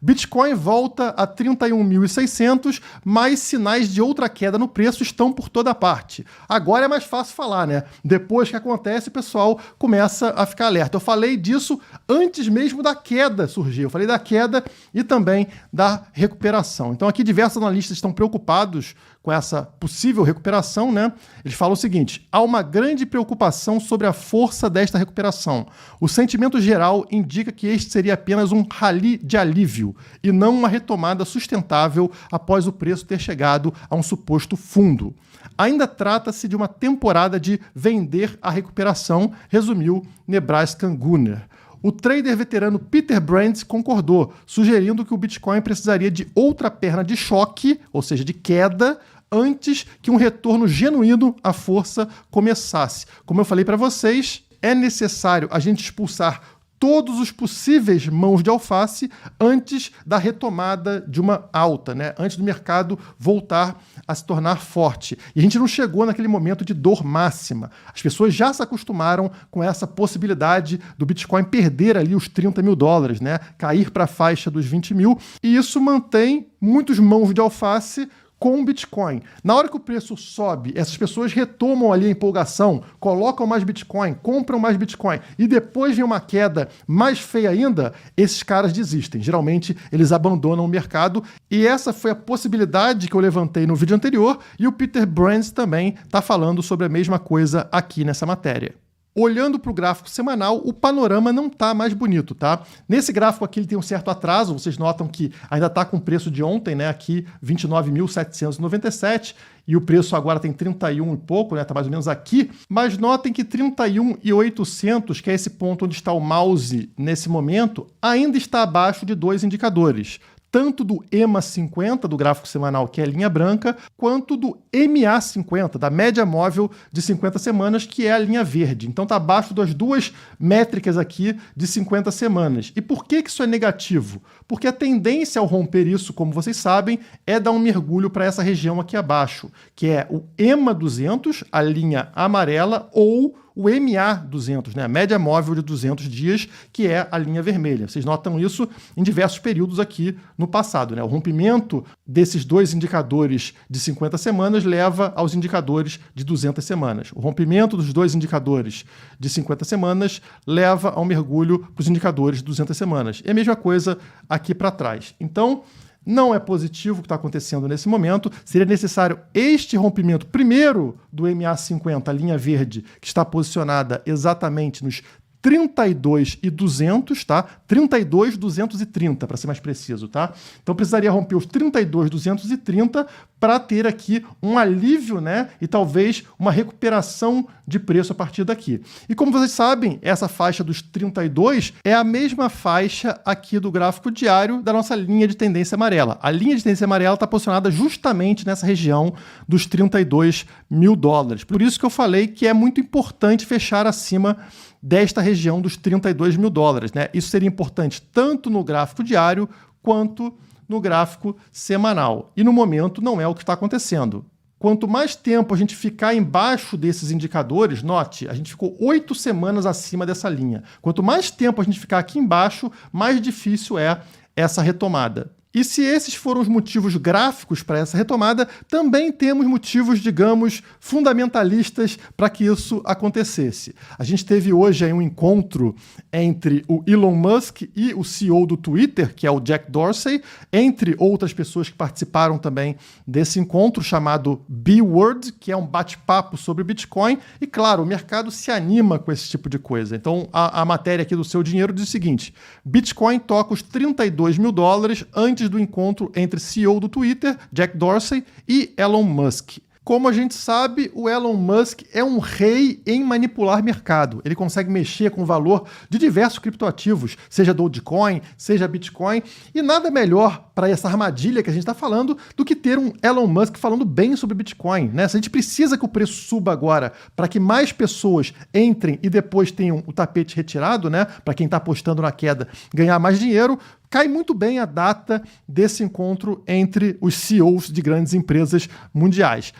Bitcoin volta a 31.600, mas sinais de outra queda no preço estão por toda parte. Agora é mais fácil falar, né? Depois que acontece, o pessoal começa a ficar alerta. Eu falei disso antes mesmo da queda surgir. Eu falei da queda e também da recuperação. Então aqui diversos analistas estão preocupados com essa possível recuperação, né? Eles falam o seguinte: há uma grande preocupação sobre a força desta recuperação. O sentimento geral indica que este seria apenas um rally de alívio e não uma retomada sustentável após o preço ter chegado a um suposto fundo. Ainda trata-se de uma temporada de vender a recuperação, resumiu Nebraska Gunner. O trader veterano Peter Brandt concordou, sugerindo que o Bitcoin precisaria de outra perna de choque, ou seja, de queda, antes que um retorno genuíno à força começasse. Como eu falei para vocês, é necessário a gente expulsar todos os possíveis mãos de alface antes da retomada de uma alta, né? Antes do mercado voltar a se tornar forte. E a gente não chegou naquele momento de dor máxima. As pessoas já se acostumaram com essa possibilidade do Bitcoin perder ali os 30 mil dólares, né? Cair para a faixa dos 20 mil. E isso mantém muitos mãos de alface com o Bitcoin. Na hora que o preço sobe, essas pessoas retomam ali a empolgação, colocam mais Bitcoin, compram mais Bitcoin e depois vem uma queda mais feia ainda, esses caras desistem. Geralmente eles abandonam o mercado e essa foi a possibilidade que eu levantei no vídeo anterior e o Peter Brandt também está falando sobre a mesma coisa aqui nessa matéria. Olhando para o gráfico semanal, o panorama não está mais bonito, tá? Nesse gráfico aqui ele tem um certo atraso, vocês notam que ainda está com o preço de ontem, né? Aqui 29.797 e o preço agora tem 31 e pouco, né? Tá mais ou menos aqui. Mas notem que 31.800, que é esse ponto onde está o mouse nesse momento, ainda está abaixo de dois indicadores. Tanto do EMA50, do gráfico semanal, que é a linha branca, quanto do MA50, da média móvel de 50 semanas, que é a linha verde. Então está abaixo das duas métricas aqui de 50 semanas. E por que isso é negativo? Porque a tendência ao romper isso, como vocês sabem, é dar um mergulho para essa região aqui abaixo, que é o EMA200, a linha amarela, ou o MA200, né? A média móvel de 200 dias, que é a linha vermelha. Vocês notam isso em diversos períodos aqui no passado, né? O rompimento desses dois indicadores de 50 semanas leva aos indicadores de 200 semanas. O rompimento dos dois indicadores de 50 semanas leva ao mergulho para os indicadores de 200 semanas. É a mesma coisa aqui para trás. Então, não é positivo o que está acontecendo nesse momento. Seria necessário este rompimento, primeiro do MA50, a linha verde, que está posicionada exatamente nos 32.200, tá? 32.230, para ser mais preciso, tá? Então precisaria romper os 32.230 para ter aqui um alívio, né? E talvez uma recuperação de preço a partir daqui. E como vocês sabem, essa faixa dos 32 é a mesma faixa aqui do gráfico diário da nossa linha de tendência amarela. A linha de tendência amarela está posicionada justamente nessa região dos 32 mil dólares. Por isso que eu falei que é muito importante fechar acima desta região dos 32 mil dólares, né? Isso seria importante tanto no gráfico diário quanto no gráfico semanal. E no momento não é o que está acontecendo. Quanto mais tempo a gente ficar embaixo desses indicadores, note, a gente ficou 8 semanas acima dessa linha. Quanto mais tempo a gente ficar aqui embaixo, mais difícil é essa retomada. E se esses foram os motivos gráficos para essa retomada, também temos motivos, digamos, fundamentalistas para que isso acontecesse. A gente teve hoje aí um encontro entre o Elon Musk e o CEO do Twitter, que é o Jack Dorsey, entre outras pessoas que participaram também desse encontro chamado B-Word, que é um bate-papo sobre Bitcoin. E claro, o mercado se anima com esse tipo de coisa. Então a matéria aqui do Seu Dinheiro diz o seguinte: Bitcoin toca os 32 mil dólares antes do encontro entre CEO do Twitter, Jack Dorsey, e Elon Musk. Como a gente sabe, o Elon Musk é um rei em manipular mercado. Ele consegue mexer com o valor de diversos criptoativos, seja Dogecoin, seja Bitcoin, e nada melhor para essa armadilha que a gente está falando do que ter um Elon Musk falando bem sobre Bitcoin, né? Se a gente precisa que o preço suba agora para que mais pessoas entrem e depois tenham o tapete retirado, né? Para quem está apostando na queda ganhar mais dinheiro, cai muito bem a data desse encontro entre os CEOs de grandes empresas mundiais.